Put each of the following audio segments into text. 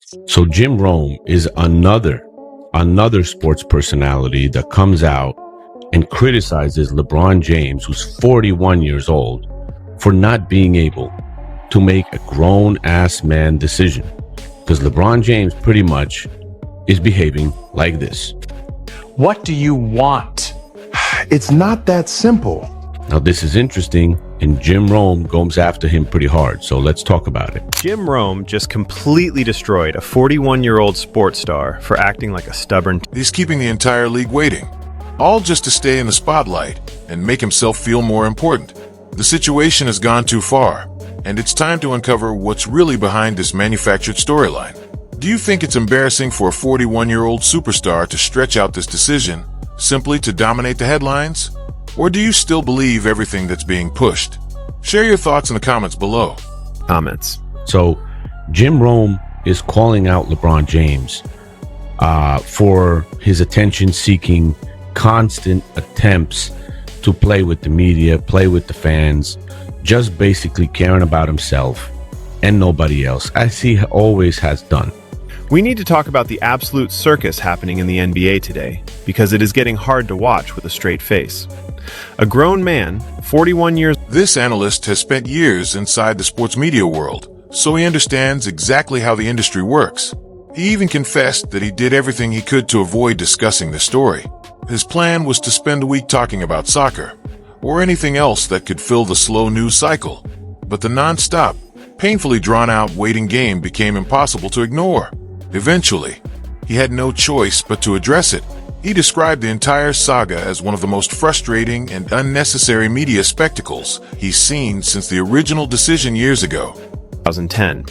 So Jim Rome is another sports personality that comes out and criticizes LeBron James, who's 41 years old, for not being able to make a grown-ass man decision. Because LeBron James pretty much is behaving like this. What do you want? It's not that simple. Now, this is interesting, and Jim Rome goes after him pretty hard, so let's talk about it. Jim Rome just completely destroyed a 41-year-old sports star for acting like a stubborn... He's keeping the entire league waiting, all just to stay in the spotlight and make himself feel more important. The situation has gone too far, and it's time to uncover what's really behind this manufactured storyline. Do you think it's embarrassing for a 41-year-old superstar to stretch out this decision simply to dominate the headlines? Or do you still believe everything that's being pushed? Share your thoughts in the comments below. Comments. So, Jim Rome is calling out LeBron James for his attention-seeking, constant attempts to play with the media, play with the fans, just basically caring about himself and nobody else, as he always has done. We need to talk about the absolute circus happening in the NBA today, because it is getting hard to watch with a straight face. A grown man, 41 years... This analyst has spent years inside the sports media world, so he understands exactly how the industry works. He even confessed that he did everything he could to avoid discussing the story. His plan was to spend a week talking about soccer, or anything else that could fill the slow news cycle. But the non-stop, painfully drawn-out waiting game became impossible to ignore. Eventually, he had no choice but to address it. He described the entire saga as one of the most frustrating and unnecessary media spectacles he's seen since the original decision years ago. 2010.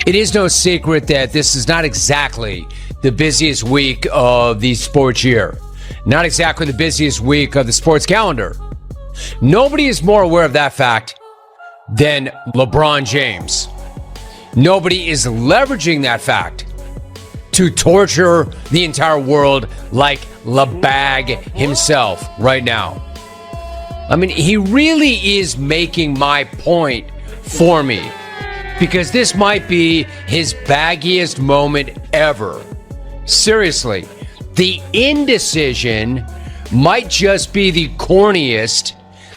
It is no secret that this is not exactly the busiest week of the sports year. Not exactly the busiest week of the sports calendar. Nobody is more aware of that fact than LeBron James. Nobody is leveraging that fact to torture the entire world like LeBag himself right now. I mean, he really is making my point for me, because this might be his baggiest moment ever. Seriously, the indecision might just be the corniest,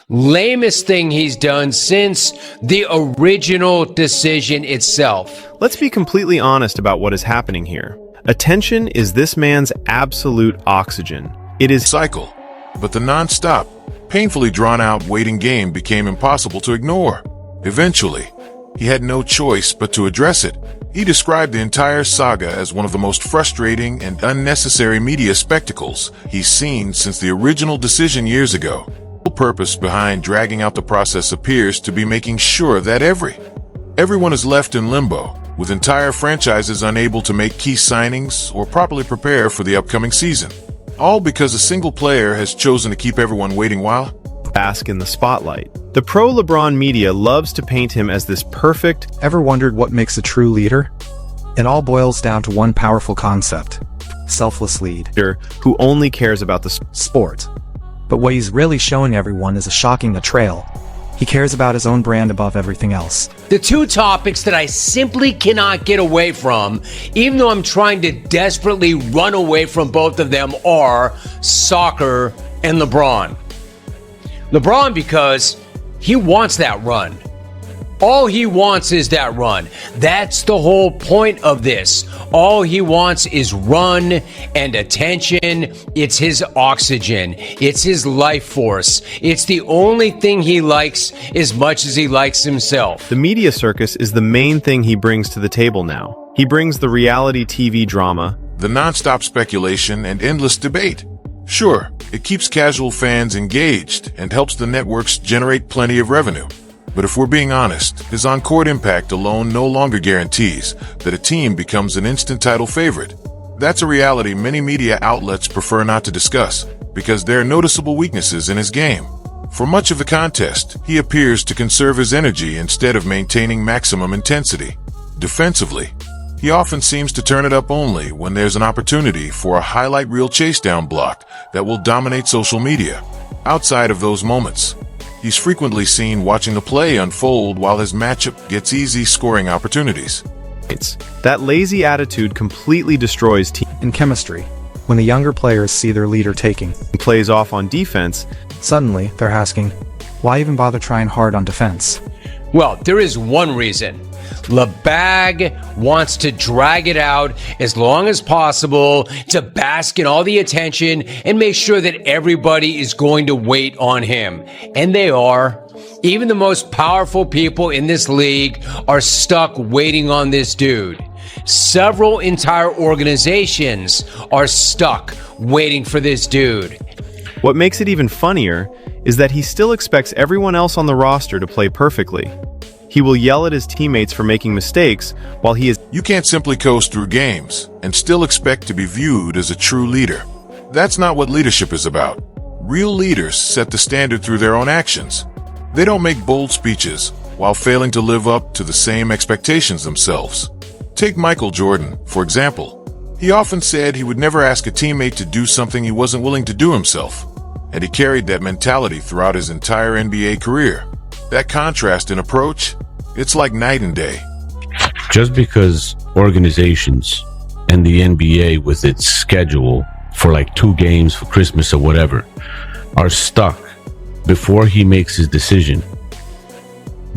lamest thing he's done since the original decision itself. Let's be completely honest about what is happening here. Attention is this man's absolute oxygen. It is cycle, but the non-stop, painfully drawn-out waiting game became impossible to ignore. Eventually, he had no choice but to address it. He described the entire saga as one of the most frustrating and unnecessary media spectacles he's seen since the original decision years ago. The purpose behind dragging out the process appears to be making sure that everyone is left in limbo, with entire franchises unable to make key signings or properly prepare for the upcoming season. All because a single player has chosen to keep everyone waiting while bask in the spotlight. The pro-LeBron media loves to paint him as this perfect... Ever wondered what makes a true leader? It all boils down to one powerful concept: selfless leader who only cares about the sport. But what he's really showing everyone is a shocking betrayal. He cares about his own brand above everything else. The two topics that I simply cannot get away from, even though I'm trying to desperately run away from both of them, are soccer and LeBron. LeBron, because he wants that run. All he wants is that run. That's the whole point of this. All he wants is run and attention. It's his oxygen. It's his life force. It's the only thing he likes as much as he likes himself. The media circus is the main thing he brings to the table now. He brings the reality TV drama, the non-stop speculation and endless debate. Sure, it keeps casual fans engaged and helps the networks generate plenty of revenue. But if we're being honest, his on-court impact alone no longer guarantees that a team becomes an instant title favorite. That's a reality many media outlets prefer not to discuss, because there are noticeable weaknesses in his game. For much of the contest, he appears to conserve his energy instead of maintaining maximum intensity. Defensively, he often seems to turn it up only when there's an opportunity for a highlight reel chase-down block that will dominate social media. Outside of those moments, he's frequently seen watching the play unfold while his matchup gets easy scoring opportunities. That lazy attitude completely destroys team In chemistry, when the younger players see their leader taking, plays off on defense. suddenly they're asking, why even bother trying hard on defense? Well, there is one reason. LeBag wants to drag it out as long as possible to bask in all the attention and make sure that everybody is going to wait on him. And they are. Even the most powerful people in this league are stuck waiting on this dude. Several entire organizations are stuck waiting for this dude. What makes it even funnier is that he still expects everyone else on the roster to play perfectly. He will yell at his teammates for making mistakes while he is... You can't simply coast through games and still expect to be viewed as a true leader. That's not what leadership is about. Real leaders set the standard through their own actions. They don't make bold speeches while failing to live up to the same expectations themselves. Take Michael Jordan, for example. He often said he would never ask a teammate to do something he wasn't willing to do himself, and he carried that mentality throughout his entire NBA career. That contrast in approach, it's like night and day. Just because organizations and the NBA with its schedule for like 2 games for Christmas or whatever are stuck before he makes his decision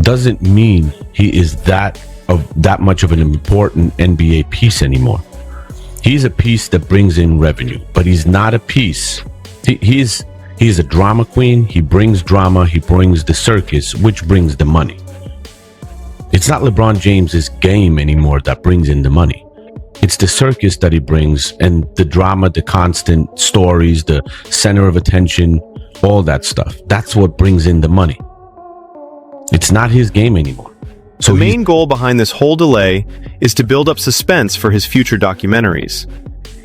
doesn't mean he is that much of an important NBA piece anymore. He's a piece that brings in revenue, but he's not a piece. He's a drama queen. He brings drama. He brings the circus, which brings the money. It's not LeBron James's game anymore that brings in the money. It's the circus that he brings, and the drama, the constant stories, the center of attention, all that stuff. That's what brings in the money. It's not his game anymore. So the main goal behind this whole delay is to build up suspense for his future documentaries.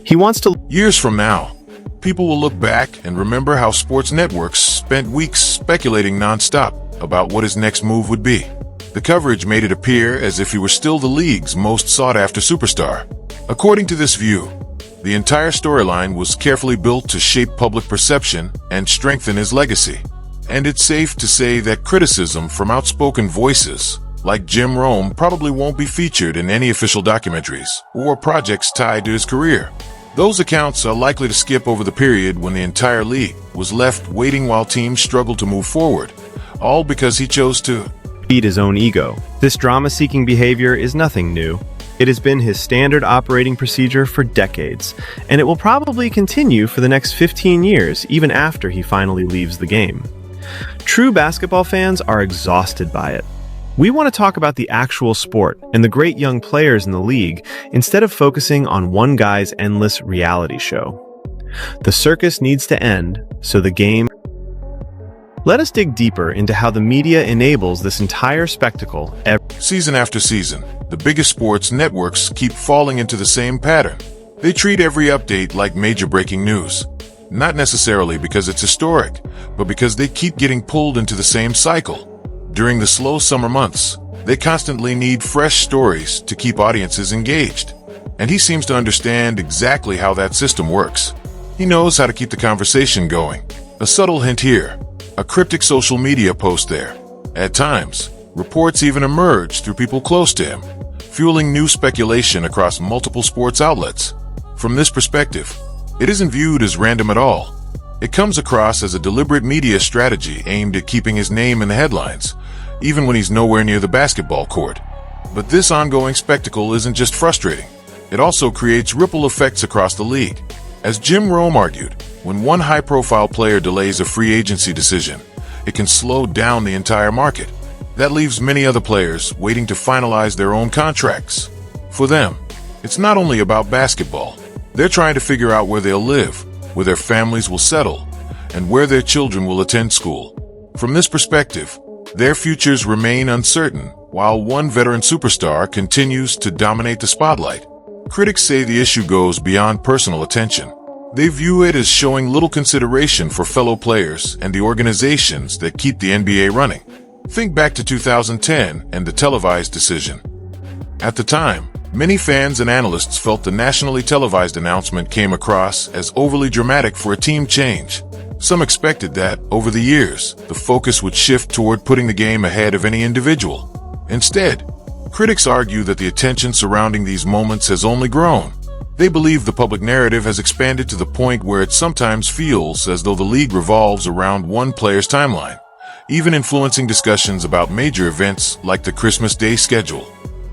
He wants to... Years from now, people will look back and remember how sports networks spent weeks speculating nonstop about what his next move would be. The coverage made it appear as if he were still the league's most sought-after superstar. According to this view, the entire storyline was carefully built to shape public perception and strengthen his legacy. And it's safe to say that criticism from outspoken voices like Jim Rome probably won't be featured in any official documentaries or projects tied to his career. Those accounts are likely to skip over the period when the entire league was left waiting while teams struggled to move forward, all because he chose to feed his own ego. This drama-seeking behavior is nothing new. It has been his standard operating procedure for decades, and it will probably continue for the next 15 years, even after he finally leaves the game. True basketball fans are exhausted by it. We want to talk about the actual sport and the great young players in the league instead of focusing on one guy's endless reality show. The circus needs to end, so the game... Let us dig deeper into how the media enables this entire spectacle season after season. The biggest sports networks keep falling into the same pattern. They treat every update like major breaking news. Not necessarily because it's historic, but because they keep getting pulled into the same cycle. During the slow summer months, they constantly need fresh stories to keep audiences engaged. And he seems to understand exactly how that system works. He knows how to keep the conversation going. A subtle hint here, a cryptic social media post there. At times, reports even emerge through people close to him, fueling new speculation across multiple sports outlets. From this perspective, it isn't viewed as random at all. It comes across as a deliberate media strategy aimed at keeping his name in the headlines, even when he's nowhere near the basketball court. But this ongoing spectacle isn't just frustrating. It also creates ripple effects across the league. As Jim Rome argued, when one high-profile player delays a free agency decision, it can slow down the entire market. That leaves many other players waiting to finalize their own contracts. For them, it's not only about basketball. They're trying to figure out where they'll live, where their families will settle, and where their children will attend school. From this perspective, their futures remain uncertain, while one veteran superstar continues to dominate the spotlight. Critics say the issue goes beyond personal attention. They view it as showing little consideration for fellow players and the organizations that keep the NBA running. Think back to 2010 and the televised decision. At the time, many fans and analysts felt the nationally televised announcement came across as overly dramatic for a team change. Some expected that, over the years, the focus would shift toward putting the game ahead of any individual. Instead, Critics argue that the attention surrounding these moments has only grown. They believe the public narrative has expanded to the point where it sometimes feels as though the league revolves around one player's timeline, even influencing discussions about major events like the Christmas Day schedule.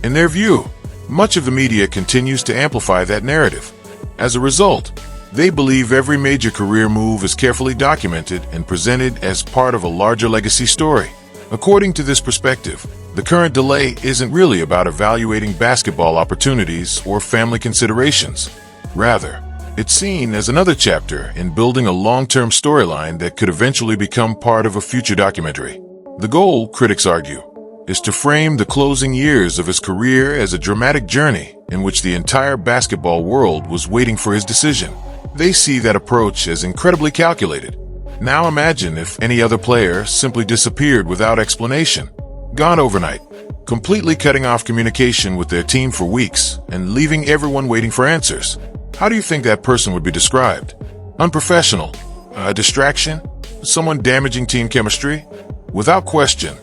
In their view, much of the media continues to amplify that narrative. As a result, they believe every major career move is carefully documented and presented as part of a larger legacy story. According to this perspective, the current delay isn't really about evaluating basketball opportunities or family considerations. Rather, it's seen as another chapter in building a long-term storyline that could eventually become part of a future documentary. The goal, critics argue, is to frame the closing years of his career as a dramatic journey in which the entire basketball world was waiting for his decision. They see that approach as incredibly calculated. Now imagine if any other player simply disappeared without explanation, gone overnight, completely cutting off communication with their team for weeks and leaving everyone waiting for answers. How do you think that person would be described? Unprofessional? A distraction? Someone damaging team chemistry? Without question,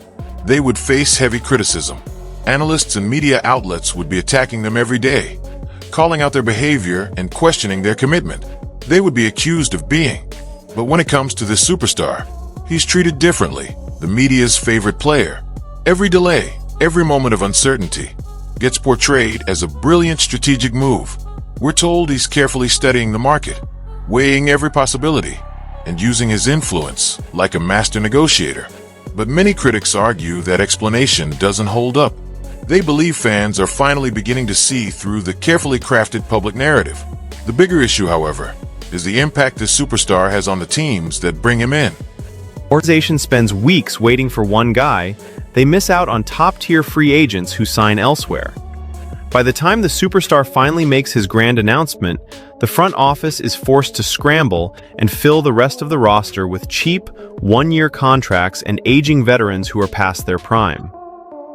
they would face heavy criticism. Analysts and media outlets would be attacking them every day, calling out their behavior and questioning their commitment. They would be accused of being. But when it comes to this superstar, he's treated differently, the media's favorite player. Every delay, every moment of uncertainty, gets portrayed as a brilliant strategic move. We're told he's carefully studying the market, weighing every possibility, and using his influence like a master negotiator. But many critics argue that explanation doesn't hold up. They believe fans are finally beginning to see through the carefully crafted public narrative. The bigger issue, however, is the impact this superstar has on the teams that bring him in. Organization spends weeks waiting for one guy, they miss out on top-tier free agents who sign elsewhere. By the time the superstar finally makes his grand announcement, the front office is forced to scramble and fill the rest of the roster with cheap, one-year contracts and aging veterans who are past their prime.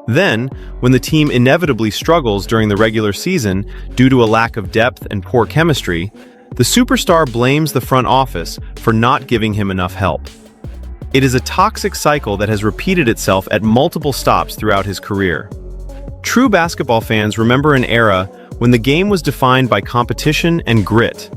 Then, when the team inevitably struggles during the regular season due to a lack of depth and poor chemistry, the superstar blames the front office for not giving him enough help. It is a toxic cycle that has repeated itself at multiple stops throughout his career. True basketball fans remember an era when the game was defined by competition and grit.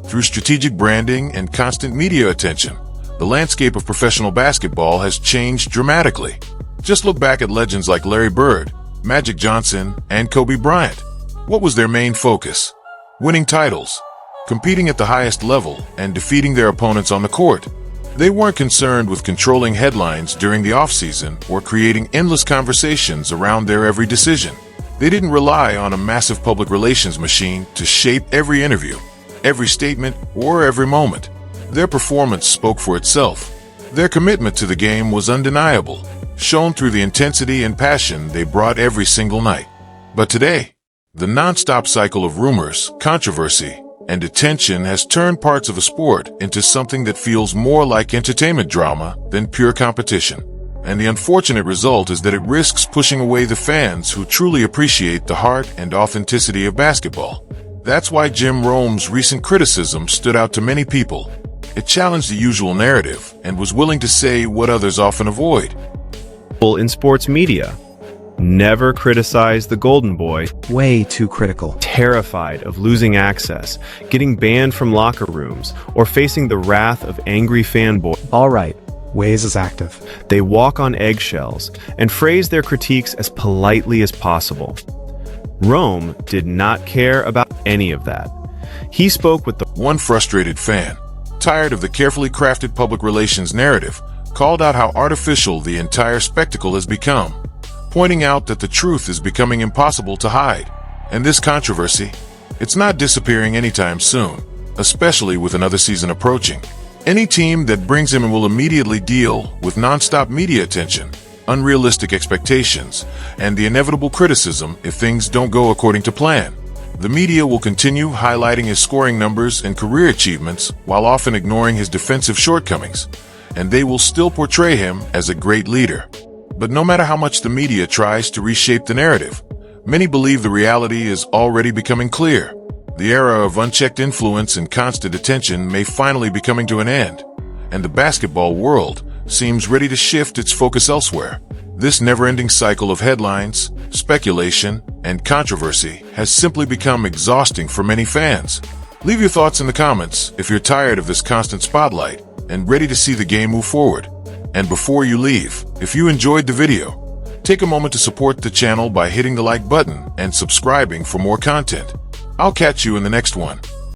Through strategic branding and constant media attention, the landscape of professional basketball has changed dramatically. Just look back at legends like Larry Bird, Magic Johnson, and Kobe Bryant. What was their main focus? Winning titles, competing at the highest level, and defeating their opponents on the court. They weren't concerned with controlling headlines during the offseason or creating endless conversations around their every decision. They didn't rely on a massive public relations machine to shape every interview, every statement, or every moment. Their performance spoke for itself. Their commitment to the game was undeniable, shown through the intensity and passion they brought every single night. But today, the non-stop cycle of rumors, controversy, and attention has turned parts of a sport into something that feels more like entertainment drama than pure competition. And the unfortunate result is that it risks pushing away the fans who truly appreciate the heart and authenticity of basketball. That's why Jim Rome's recent criticism stood out to many people. It challenged the usual narrative and was willing to say what others often avoid. In sports media, never criticize the golden boy. Way too critical. Terrified of losing access, getting banned from locker rooms, or facing the wrath of angry fanboys. All right, Waze is active. They walk on eggshells and phrase their critiques as politely as possible. Rome did not care about any of that. He spoke with the one frustrated fan, tired of the carefully crafted public relations narrative, called out how artificial the entire spectacle has become, pointing out that the truth is becoming impossible to hide. And this controversy, it's not disappearing anytime soon, especially with another season approaching. Any team that brings him in will immediately deal with non-stop media attention, unrealistic expectations, and the inevitable criticism if things don't go according to plan. The media will continue highlighting his scoring numbers and career achievements while often ignoring his defensive shortcomings, and they will still portray him as a great leader. But no matter how much the media tries to reshape the narrative, many believe the reality is already becoming clear. The era of unchecked influence and constant attention may finally be coming to an end, and the basketball world seems ready to shift its focus elsewhere. This never-ending cycle of headlines, speculation, and controversy has simply become exhausting for many fans. Leave your thoughts in the comments if you're tired of this constant spotlight and ready to see the game move forward. And before you leave, if you enjoyed the video, take a moment to support the channel by hitting the like button and subscribing for more content. I'll catch you in the next one.